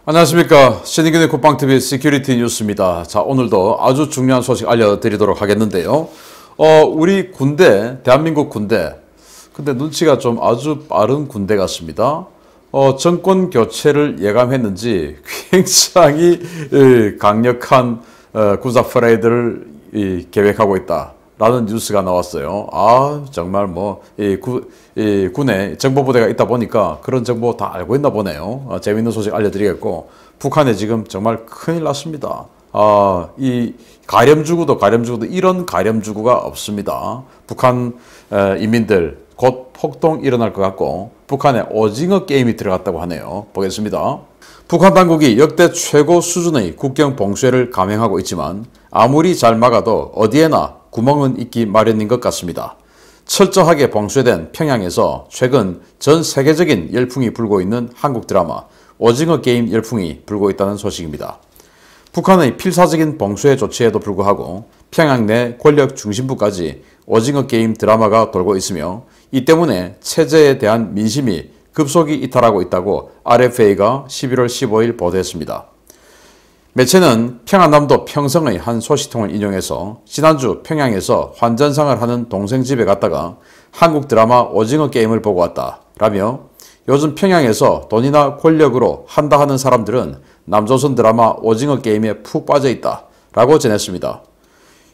안녕하십니까. 신인균의 쿠팡TV 시큐리티 뉴스입니다. 자, 오늘도 아주 중요한 소식 알려드리도록 하겠는데요. 우리 군대, 대한민국 군대. 근데 눈치가 좀 아주 빠른 군대 같습니다. 정권 교체를 예감했는지 굉장히 강력한 군사 퍼레이드를 계획하고 있다. 라는 뉴스가 나왔어요. 정말 군에 정보부대가 있다 보니까 그런 정보 다 알고 있나 보네요. 재밌는 소식 알려드리겠고, 북한에 지금 정말 큰일 났습니다. 이 가렴주구도 이런 가렴주구가 없습니다. 북한 인민들 곧 폭동 일어날 것 같고, 북한에 오징어 게임이 들어갔다고 하네요. 보겠습니다. 북한 당국이 역대 최고 수준의 국경 봉쇄를 감행하고 있지만 아무리 잘 막아도 어디에나 구멍은 있기 마련인 것 같습니다. 철저하게 봉쇄된 평양에서 최근 전 세계적인 열풍이 불고 있는 한국 드라마 오징어 게임 열풍이 불고 있다는 소식입니다. 북한의 필사적인 봉쇄 조치에도 불구하고 평양 내 권력 중심부까지 오징어 게임 드라마가 돌고 있으며, 이 때문에 체제에 대한 민심이 급속히 이탈하고 있다고 RFA가 11월 15일 보도했습니다. 매체는 평안남도 평성의 한 소식통을 인용해서 지난주 평양에서 환전상을 하는 동생 집에 갔다가 한국 드라마 오징어 게임을 보고 왔다 라며, 요즘 평양에서 돈이나 권력으로 한다 하는 사람들은 남조선 드라마 오징어 게임에 푹 빠져 있다 라고 전했습니다.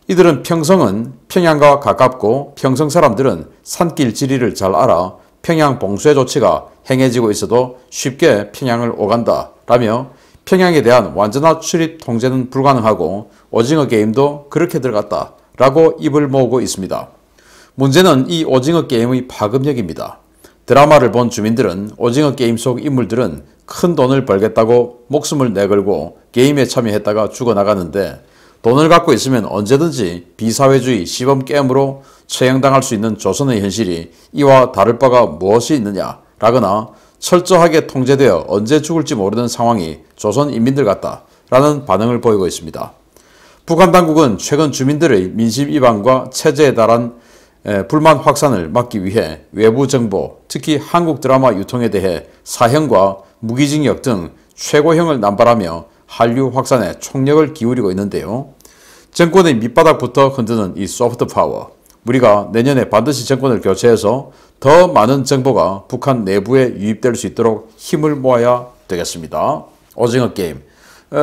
이들은 평성은 평양과 가깝고 평성 사람들은 산길 지리를 잘 알아 평양 봉쇄 조치가 행해지고 있어도 쉽게 평양을 오간다 라며, 평양에 대한 완전한 출입 통제는 불가능하고 오징어 게임도 그렇게 들어갔다 라고 입을 모으고 있습니다. 문제는 이 오징어 게임의 파급력입니다. 드라마를 본 주민들은 오징어 게임 속 인물들은 큰 돈을 벌겠다고 목숨을 내걸고 게임에 참여했다가 죽어나가는데, 돈을 갖고 있으면 언제든지 비사회주의 시범 게임으로 처형당할 수 있는 조선의 현실이 이와 다를 바가 무엇이 있느냐 라거나, 철저하게 통제되어 언제 죽을지 모르는 상황이 조선 인민들 같다 라는 반응을 보이고 있습니다. 북한 당국은 최근 주민들의 민심 이반과 체제에 달한 불만 확산을 막기 위해 외부 정보, 특히 한국 드라마 유통에 대해 사형과 무기징역 등 최고형을 남발하며 한류 확산에 총력을 기울이고 있는데요. 정권의 밑바닥부터 흔드는 이 소프트 파워, 우리가 내년에 반드시 정권을 교체해서 더 많은 정보가 북한 내부에 유입될 수 있도록 힘을 모아야 되겠습니다. 오징어 게임.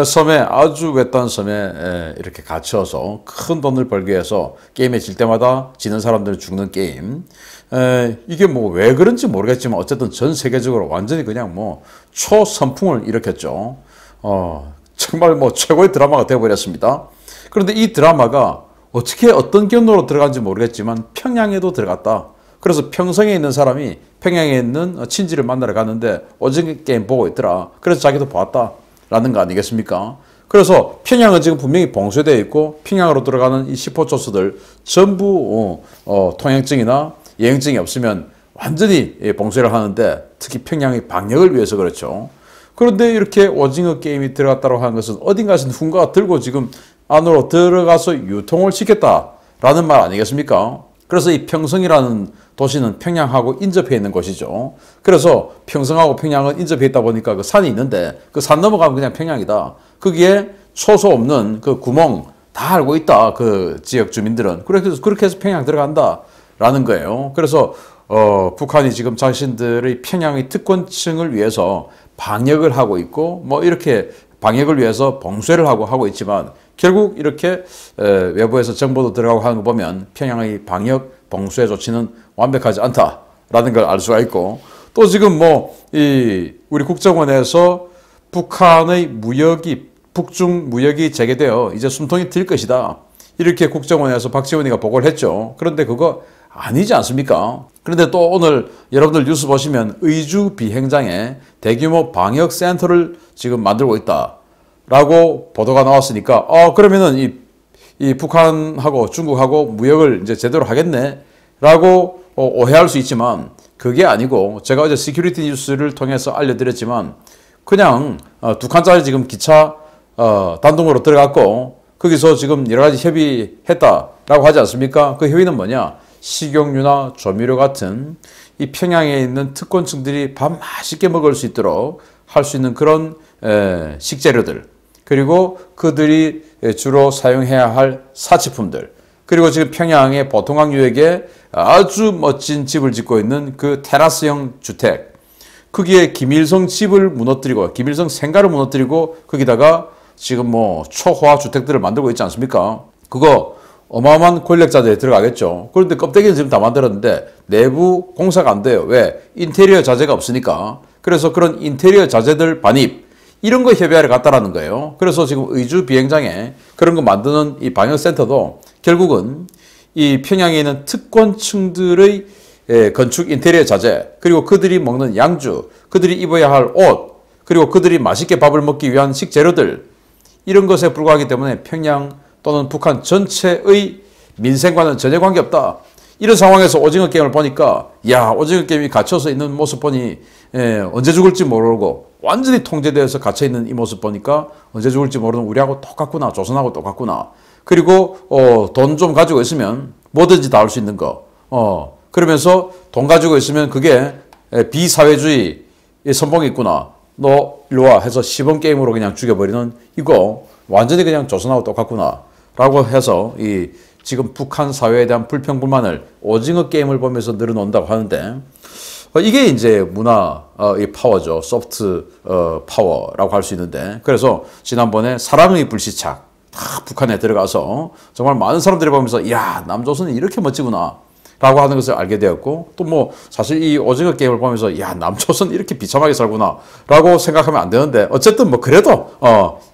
섬에, 아주 외딴 섬에 이렇게 갇혀서 큰 돈을 벌기 위해서 게임에 질 때마다 지는 사람들이 죽는 게임. 이게 왜 그런지 모르겠지만 어쨌든 전 세계적으로 완전히 그냥 초선풍을 일으켰죠. 정말 최고의 드라마가 되어버렸습니다. 그런데 이 드라마가 어떻게 어떤 경로로 들어간지 모르겠지만 평양에도 들어갔다. 그래서 평성에 있는 사람이 평양에 있는 친지를 만나러 갔는데 오징어 게임 보고 있더라. 그래서 자기도 봤다 라는 거 아니겠습니까? 그래서 평양은 지금 분명히 봉쇄되어 있고 평양으로 들어가는 이 시포초스들 전부 통행증이나 여행증이 없으면 완전히 봉쇄를 하는데, 특히 평양의 방역을 위해서 그렇죠. 그런데 이렇게 오징어 게임이 들어갔다고 하는 것은 어딘가에서 누군가가 들고 지금 안으로 들어가서 유통을 시켰다라는 말 아니겠습니까? 그래서 이 평성이라는 도시는 평양하고 인접해 있는 곳이죠. 그래서 평성하고 평양은 인접해 있다 보니까 그 산이 있는데 그 산 넘어가면 그냥 평양이다. 거기에 초소 없는 그 구멍 다 알고 있다. 그 지역 주민들은. 그렇게 해서 평양 들어간다라는 거예요. 그래서 북한이 지금 자신들의 평양의 특권층을 위해서 방역을 하고 있고 이렇게 방역을 위해서 봉쇄를 하고 있지만, 결국 이렇게 외부에서 정보도 들어가고 하는 거 보면 평양의 방역 봉쇄 조치는 완벽하지 않다라는 걸 알 수가 있고, 또 지금 우리 국정원에서 북한의 북중 무역이 재개되어 이제 숨통이 트일 것이다. 이렇게 국정원에서 박지원이가 보고를 했죠. 그런데 그거 아니지 않습니까? 그런데 또 오늘 여러분들 뉴스 보시면 의주 비행장에 대규모 방역센터를 지금 만들고 있다 라고 보도가 나왔으니까, 그러면은 이 북한하고 중국하고 무역을 이제 제대로 하겠네 라고 오해할 수 있지만, 그게 아니고, 제가 어제 시큐리티 뉴스를 통해서 알려드렸지만 그냥 두 칸짜리 지금 기차 단동으로 들어갔고 거기서 지금 여러 가지 협의했다라고 하지 않습니까? 그 협의는 뭐냐? 식용유나 조미료 같은 이 평양에 있는 특권층들이 밥 맛있게 먹을 수 있도록 할 수 있는 그런 식재료들, 그리고 그들이 주로 사용해야 할 사치품들, 그리고 지금 평양의 보통항 유역에 아주 멋진 집을 짓고 있는 그 테라스형 주택, 거기에 김일성 집을 무너뜨리고 김일성 생가를 무너뜨리고 거기다가 지금 뭐 초호화 주택들을 만들고 있지 않습니까? 그거 어마어마한 권력자들이 들어가겠죠. 그런데 껍데기는 지금 다 만들었는데 내부 공사가 안 돼요. 왜? 인테리어 자재가 없으니까. 그래서 그런 인테리어 자재들 반입, 이런 거 협의하러 갔다라는 거예요. 그래서 지금 의주 비행장에 그런 거 만드는 이 방역센터도 결국은 이 평양에 있는 특권층들의 건축 인테리어 자재, 그리고 그들이 먹는 양주, 그들이 입어야 할 옷, 그리고 그들이 맛있게 밥을 먹기 위한 식재료들, 이런 것에 불과하기 때문에 평양 또는 북한 전체의 민생과는 전혀 관계없다. 이런 상황에서 오징어 게임을 보니까 야, 오징어 게임이 갇혀서 있는 모습 보니 언제 죽을지 모르고 완전히 통제되어서 갇혀있는 이 모습 보니까 언제 죽을지 모르는 우리하고 똑같구나. 조선하고 똑같구나. 그리고 돈 좀 가지고 있으면 뭐든지 다 할 수 있는 거. 그러면서 돈 가지고 있으면 그게 비사회주의의 선봉이 있구나. 너 일로 와 해서 시범 게임으로 그냥 죽여버리는 이거 완전히 그냥 조선하고 똑같구나 라고 해서 이 지금 북한 사회에 대한 불평불만을 오징어 게임을 보면서 늘어놓는다고 하는데 이게 이제 문화의 파워죠. 소프트 파워라고 할 수 있는데, 그래서 지난번에 사랑의 불시착 다 북한에 들어가서 정말 많은 사람들이 보면서 야, 남조선이 이렇게 멋지구나 라고 하는 것을 알게 되었고, 또 뭐 사실 이 오징어 게임을 보면서 야, 남조선 이렇게 비참하게 살구나 라고 생각하면 안 되는데, 어쨌든 뭐 그래도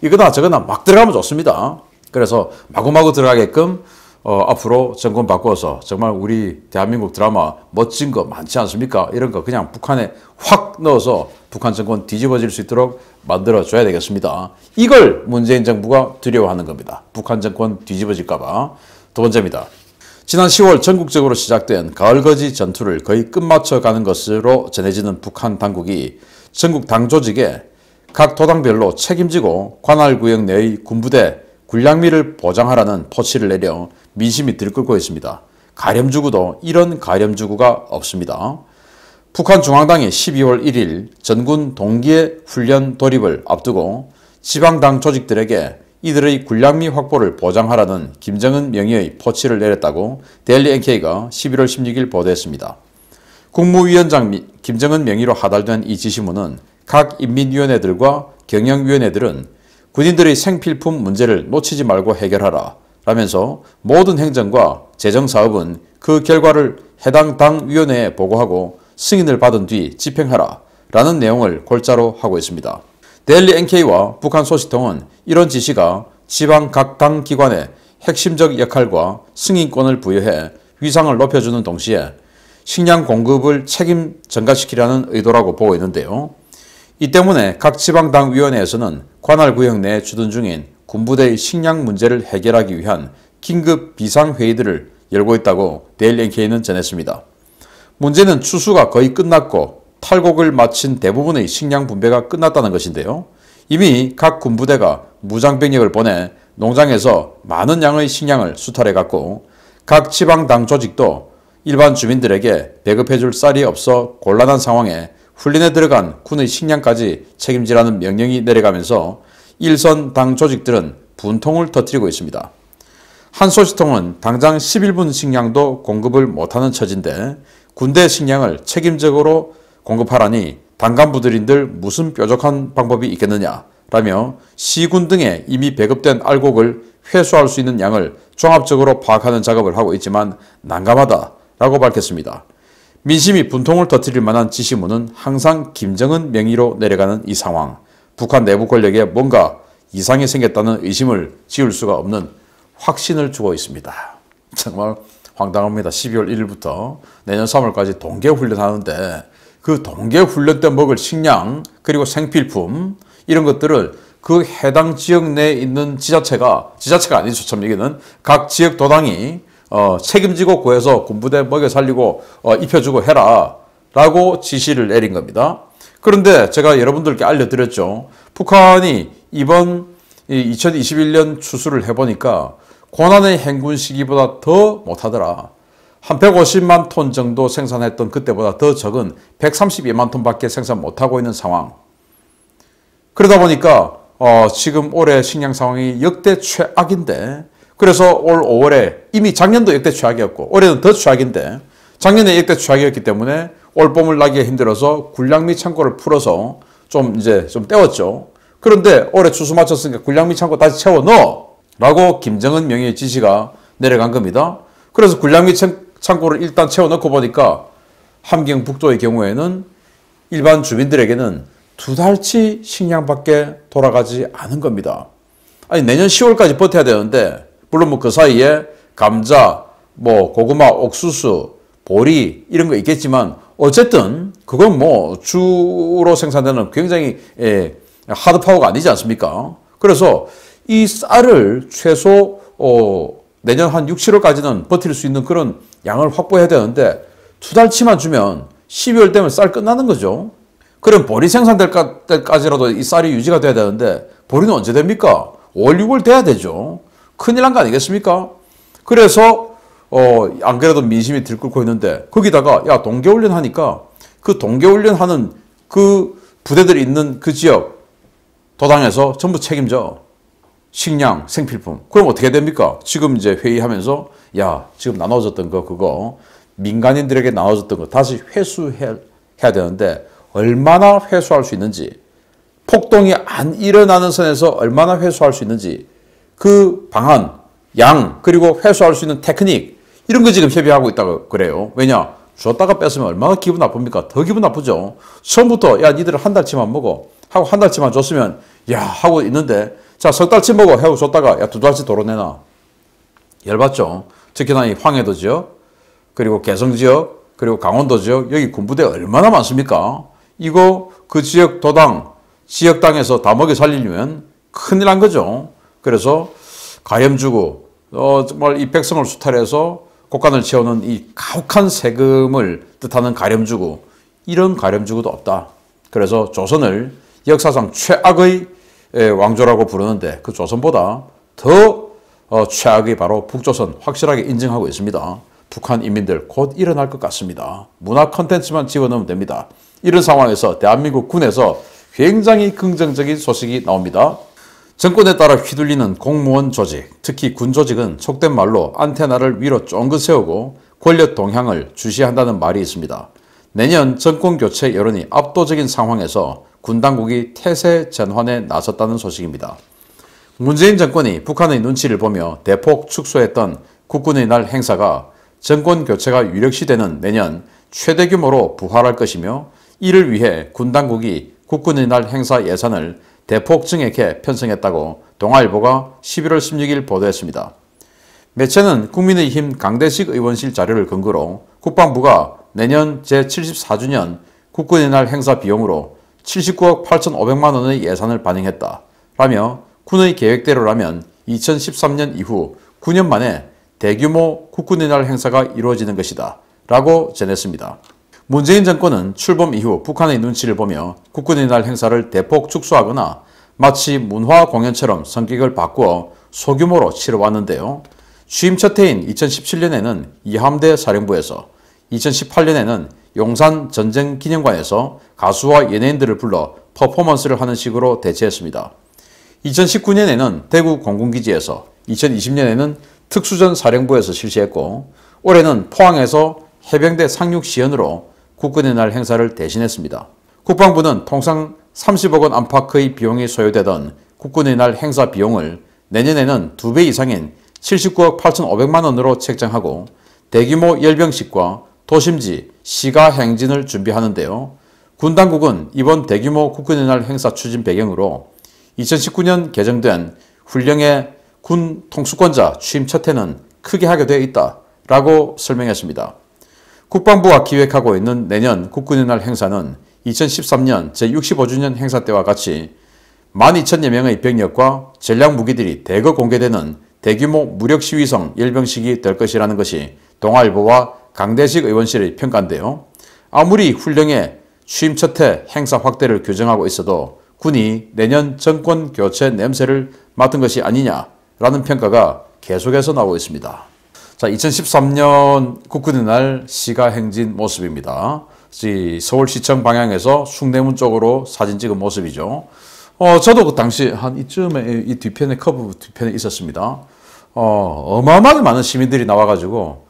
이거나 저거나 막 들어가면 좋습니다. 그래서 마구마구 들어가게끔 앞으로 정권 바꿔서 정말 우리 대한민국 드라마 멋진 거 많지 않습니까? 이런 거 그냥 북한에 확 넣어서 북한 정권 뒤집어질 수 있도록 만들어줘야 되겠습니다. 이걸 문재인 정부가 두려워하는 겁니다. 북한 정권 뒤집어질까 봐. 두 번째입니다. 지난 10월 전국적으로 시작된 가을거지 전투를 거의 끝마쳐 가는 것으로 전해지는 북한 당국이 전국 당 조직에 각 도당별로 책임지고 관할구역 내의 군부대 군량미를 보장하라는 포치를 내려 민심이 들끓고 있습니다. 가렴주구도 이런 가렴주구가 없습니다. 북한 중앙당이 12월 1일 전군 동기의 훈련 돌입을 앞두고 지방당 조직들에게 이들의 군량미 확보를 보장하라는 김정은 명의의 포치를 내렸다고 데일리 NK가 11월 16일 보도했습니다. 국무위원장 김정은 명의로 하달된 이 지시문은 각 인민위원회들과 경영위원회들은 군인들의 생필품 문제를 놓치지 말고 해결하라 라면서 모든 행정과 재정사업은 그 결과를 해당 당위원회에 보고하고 승인을 받은 뒤 집행하라 라는 내용을 골자로 하고 있습니다. 데일리 NK와 북한 소식통은 이런 지시가 지방 각 당 기관에 핵심적 역할과 승인권을 부여해 위상을 높여주는 동시에 식량 공급을 책임 전가시키려는 의도라고 보고 있는데요. 이 때문에 각 지방당위원회에서는 관할구역 내에 주둔 중인 군부대의 식량 문제를 해결하기 위한 긴급 비상회의들을 열고 있다고 데일리 NK는 전했습니다. 문제는 추수가 거의 끝났고 탈곡을 마친 대부분의 식량 분배가 끝났다는 것인데요. 이미 각 군부대가 무장병력을 보내 농장에서 많은 양의 식량을 수탈해갔고 각 지방당 조직도 일반 주민들에게 배급해줄 쌀이 없어 곤란한 상황에 훈련에 들어간 군의 식량까지 책임지라는 명령이 내려가면서 일선 당 조직들은 분통을 터뜨리고 있습니다. 한 소식통은 당장 11분 식량도 공급을 못하는 처지인데 군대 식량을 책임적으로 공급하라니 당간부들인들 무슨 뾰족한 방법이 있겠느냐 라며 시군 등에 이미 배급된 알곡을 회수할 수 있는 양을 종합적으로 파악하는 작업을 하고 있지만 난감하다 라고 밝혔습니다. 민심이 분통을 터뜨릴 만한 지시문은 항상 김정은 명의로 내려가는 이 상황, 북한 내부 권력에 뭔가 이상이 생겼다는 의심을 지울 수가 없는 확신을 주고 있습니다. 정말 황당합니다. 12월 1일부터 내년 3월까지 동계훈련하는데 그 동계훈련 때 먹을 식량 그리고 생필품 이런 것들을 그 해당 지역 내에 있는 지자체가 아니죠. 참 이게는 각 지역 도당이 책임지고 구해서 군부대 먹여 살리고 입혀주고 해라 라고 지시를 내린 겁니다. 그런데 제가 여러분들께 알려드렸죠. 북한이 이번 2021년 추수를 해보니까 고난의 행군 시기보다 더 못하더라. 한 150만 톤 정도 생산했던 그때보다 더 적은 132만 톤밖에 생산 못하고 있는 상황. 그러다 보니까 지금 올해 식량 상황이 역대 최악인데, 그래서 올 5월에 이미 작년도 역대 최악이었고 올해는 더 최악인데, 작년에 역대 최악이었기 때문에 올 봄을 나기가 힘들어서 군량미 창고를 풀어서 좀 때웠죠. 그런데 올해 추수 마쳤으니까 군량미 창고 다시 채워 넣어라고 김정은 명의의 지시가 내려간 겁니다. 그래서 군량미 창고를 일단 채워 넣고 보니까 함경 북도의 경우에는 일반 주민들에게는 2달치 식량밖에 돌아가지 않은 겁니다. 아니, 내년 10월까지 버텨야 되는데, 물론 뭐 그 사이에 감자, 뭐 고구마, 옥수수, 보리 이런 거 있겠지만 어쨌든 그건 뭐 주로 생산되는 굉장히 하드파워가 아니지 않습니까? 그래서 이 쌀을 최소 내년 한 6, 7월까지는 버틸 수 있는 그런 양을 확보해야 되는데 2달치만 주면 12월 되면 쌀 끝나는 거죠. 그럼 보리 생산될 때까지라도 이 쌀이 유지가 돼야 되는데 보리는 언제 됩니까? 5월, 6월 돼야 되죠. 큰일 난 거 아니겠습니까? 그래서 안 그래도 민심이 들끓고 있는데 거기다가 야, 동계훈련 하니까 그 동계훈련 하는 그 부대들이 있는 그 지역 도당에서 전부 책임져. 식량, 생필품. 그럼 어떻게 됩니까? 지금 이제 회의하면서 야, 지금 나눠졌던 그거 민간인들에게 나눠졌던 거 다시 회수해야 되는데 얼마나 회수할 수 있는지, 폭동이 안 일어나는 선에서 얼마나 회수할 수 있는지 그 방안, 양, 그리고 회수할 수 있는 테크닉 이런 거 지금 협의하고 있다고 그래요. 왜냐? 줬다가 뺐으면 얼마나 기분 나쁩니까? 더 기분 나쁘죠. 처음부터 야, 니들 한 달치만 먹어 하고 한 달치만 줬으면 야 하고 있는데, 자, 석 달치 먹어 하고 줬다가 야, 2달치 도로 내놔. 열받죠. 특히나 이 황해도 지역, 그리고 개성 지역, 그리고 강원도 지역, 여기 군부대 얼마나 많습니까? 이거 그 지역 도당, 지역당에서 다 먹여 살리려면 큰일 난 거죠. 그래서 가염 주고 정말 이 백성을 수탈해서 곳간을 채우는 이 가혹한 세금을 뜻하는 가렴 주고, 이런 가렴 주고도 없다. 그래서 조선을 역사상 최악의 왕조라고 부르는데 그 조선보다 더 최악의 바로 북조선 확실하게 인정하고 있습니다. 북한 인민들 곧 일어날 것 같습니다. 문화 콘텐츠만 집어넣으면 됩니다. 이런 상황에서 대한민국 군에서 굉장히 긍정적인 소식이 나옵니다. 정권에 따라 휘둘리는 공무원 조직, 특히 군 조직은 속된 말로 안테나를 위로 쫑긋 세우고 권력 동향을 주시한다는 말이 있습니다. 내년 정권 교체 여론이 압도적인 상황에서 군 당국이 태세 전환에 나섰다는 소식입니다. 문재인 정권이 북한의 눈치를 보며 대폭 축소했던 국군의 날 행사가 정권 교체가 유력시되는 내년 최대 규모로 부활할 것이며, 이를 위해 군 당국이 국군의 날 행사 예산을 대폭 증액해 편성했다고 동아일보가 11월 16일 보도했습니다. 매체는 국민의힘 강대식 의원실 자료를 근거로 국방부가 내년 제74주년 국군의 날 행사 비용으로 79억 8,500만 원의 예산을 반영했다 라며 군의 계획대로라면 2013년 이후 9년 만에 대규모 국군의 날 행사가 이루어지는 것이다 라고 전했습니다. 문재인 정권은 출범 이후 북한의 눈치를 보며 국군의 날 행사를 대폭 축소하거나 마치 문화 공연처럼 성격을 바꾸어 소규모로 치러왔는데요. 취임 첫 해인 2017년에는 이함대 사령부에서, 2018년에는 용산 전쟁기념관에서 가수와 연예인들을 불러 퍼포먼스를 하는 식으로 대체했습니다. 2019년에는 대구 공군기지에서, 2020년에는 특수전 사령부에서 실시했고, 올해는 포항에서 해병대 상륙시연으로 국군의 날 행사를 대신했습니다. 국방부는 통상 30억 원 안팎의 비용이 소요되던 국군의 날 행사 비용을 내년에는 2배 이상인 79억 8,500만 원으로 책정하고 대규모 열병식과 도심지, 시가 행진을 준비하는데요. 군 당국은 이번 대규모 국군의 날 행사 추진 배경으로 2019년 개정된 훈령의 군 통수권자 취임 첫 해는 크게 하게 되어 있다 라고 설명했습니다. 국방부가 기획하고 있는 내년 국군의 날 행사는 2013년 제65주년 행사 때와 같이 12,000여 명의 병력과 전략 무기들이 대거 공개되는 대규모 무력시위성 열병식이 될 것이라는 것이 동아일보와 강대식 의원실의 평가인데요. 아무리 훈령에 취임 첫 해 행사 확대를 규정하고 있어도 군이 내년 정권 교체 냄새를 맡은 것이 아니냐라는 평가가 계속해서 나오고 있습니다. 자, 2013년 국군의 날 시가 행진 모습입니다. 서울시청 방향에서 숭례문 쪽으로 사진 찍은 모습이죠. 저도 그 당시 한 이쯤에 이 뒤편에 커브 뒤편에 있었습니다. 어마어마하게 많은 시민들이 나와가지고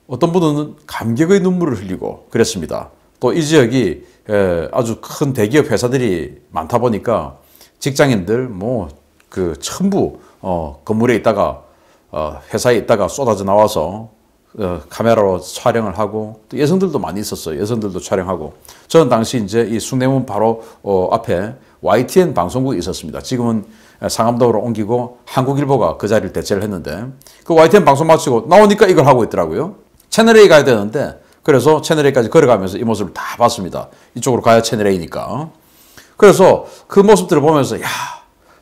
어떤 분은 감격의 눈물을 흘리고 그랬습니다. 또 이 지역이 아주 큰 대기업 회사들이 많다 보니까 직장인들 뭐 그 전부 건물에 있다가 회사에 있다가 쏟아져 나와서 카메라로 촬영을 하고 또 여성들도 많이 있었어요. 여성들도 촬영하고 저는 당시 이제 이 숭례문 바로 앞에 YTN 방송국이 있었습니다. 지금은 상암동으로 옮기고 한국일보가 그 자리를 대체를 했는데 그 YTN 방송 마치고 나오니까 이걸 하고 있더라고요. 채널A 가야 되는데 그래서 채널A까지 걸어가면서 이 모습을 다 봤습니다. 이쪽으로 가야 채널A니까. 그래서 그 모습들을 보면서 야,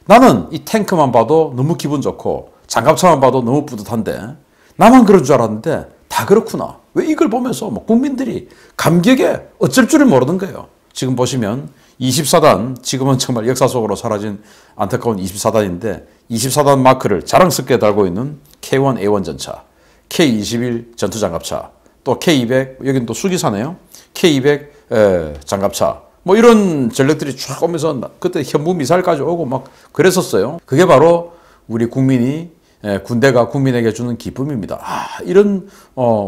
나는 이 탱크만 봐도 너무 기분 좋고 장갑차만 봐도 너무 뿌듯한데 나만 그런 줄 알았는데 다 그렇구나. 왜 이걸 보면서 뭐 국민들이 감격에 어쩔 줄을 모르는 거예요. 지금 보시면 24단, 지금은 정말 역사 속으로 사라진 안타까운 24단인데 24단 마크를 자랑스럽게 달고 있는 K1A1 전차, K21 전투장갑차, 또 K200, 여긴 또 수기사네요. K200 장갑차, 뭐 이런 전력들이 쫙 오면서 그때 현무 미사일까지 오고 막 그랬었어요. 그게 바로 우리 국민이 군대가 국민에게 주는 기쁨입니다. 아, 이런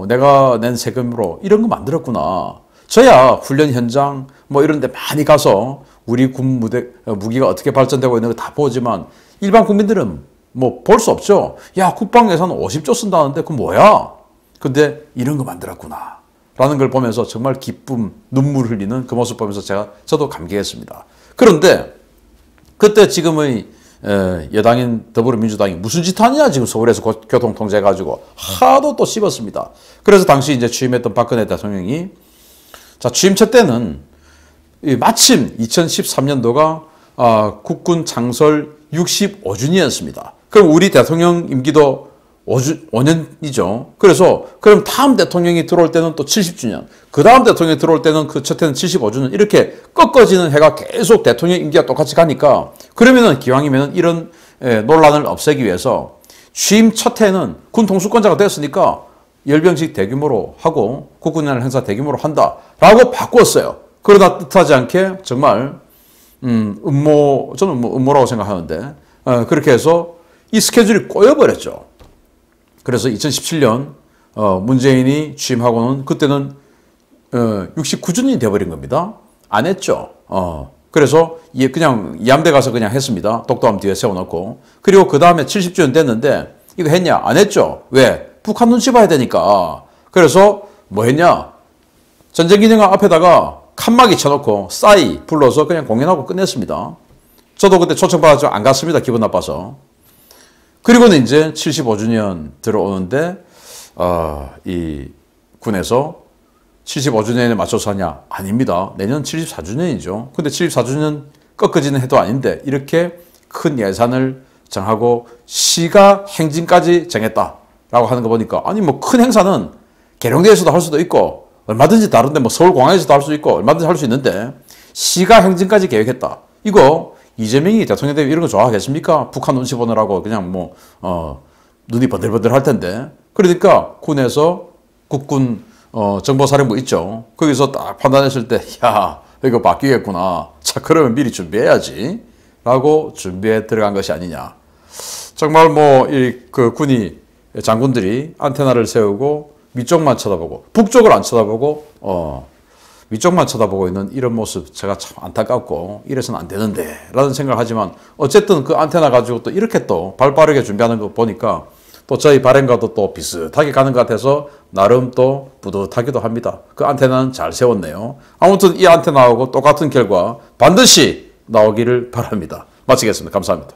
내가 낸 세금으로 이런 거 만들었구나. 저야 훈련 현장 뭐 이런 데 많이 가서 우리 군 무기가 어떻게 발전되고 있는 거 다 보지만 일반 국민들은 뭐 볼 수 없죠. 야, 국방 예산 50조 쓴다는데 그 뭐야? 근데 이런 거 만들었구나 라는 걸 보면서 정말 기쁨, 눈물 흘리는 그 모습 보면서 저도 감격했습니다. 그런데 그때 지금의 여당인 더불어민주당이 무슨 짓 하냐 지금 서울에서 교통 통제해가지고 하도 또 씹었습니다. 그래서 당시 이제 취임했던 박근혜 대통령이 자, 취임 첫 때는 마침 2013년도가 국군 창설 65주년이었습니다. 그럼 우리 대통령 임기도 5년이죠. 그래서 그럼 다음 대통령이 들어올 때는 또 70주년, 그 다음 대통령이 들어올 때는 그 첫 해는 75주년 이렇게 꺾어지는 해가 계속 대통령 임기가 똑같이 가니까 그러면은 기왕이면은 이런 논란을 없애기 위해서 취임 첫 해는 군 통수권자가 됐으니까 열병식 대규모로 하고 국군연합 행사 대규모로 한다라고 바꿨어요. 그러다 뜻하지 않게 정말 저는 뭐 음모라고 생각하는데 그렇게 해서 이 스케줄이 꼬여버렸죠. 그래서 2017년 문재인이 취임하고는 그때는 69주년이 돼버린 겁니다. 안 했죠. 그래서 그냥 이함대 가서 그냥 했습니다. 독도함 뒤에 세워놓고. 그리고 그 다음에 70주년 됐는데 이거 했냐? 안 했죠. 왜? 북한 눈치 봐야 되니까. 그래서 뭐 했냐? 전쟁기념관 앞에다가 칸막이 쳐놓고 싸이 불러서 그냥 공연하고 끝냈습니다. 저도 그때 초청받아서 안 갔습니다. 기분 나빠서. 그리고는 이제 75주년 들어오는데 이 군에서 75주년에 맞춰서 하냐? 아닙니다. 내년 74주년이죠. 근데 74주년 꺾어지는 해도 아닌데 이렇게 큰 예산을 정하고 시가 행진까지 정했다라고 하는 거 보니까 아니 뭐 큰 행사는 계룡대에서도 할 수도 있고 얼마든지 다른데 뭐 서울공항에서도 할 수 있고 얼마든지 할 수 있는데 시가 행진까지 계획했다. 이거 이재명이 대통령 되면 이런 거 좋아하겠습니까? 북한 눈치 보느라고 그냥 뭐 눈이 번들번들 할 텐데. 그러니까 군에서 국군 정보사령부 있죠. 거기서 딱 판단했을 때 야, 이거 바뀌겠구나. 자, 그러면 미리 준비해야지 라고 준비해 들어간 것이 아니냐. 정말 뭐 그 군이 장군들이 안테나를 세우고 위쪽만 쳐다보고 북쪽을 안 쳐다보고 위쪽만 쳐다보고 있는 이런 모습 제가 참 안타깝고 이래서는 안 되는데 라는 생각을 하지만 어쨌든 그 안테나 가지고 또 이렇게 또 발빠르게 준비하는 거 보니까 또 저희 발행과도 또 비슷하게 가는 것 같아서 나름 또 뿌듯하기도 합니다. 그 안테나는 잘 세웠네요. 아무튼 이 안테나하고 똑같은 결과 반드시 나오기를 바랍니다. 마치겠습니다. 감사합니다.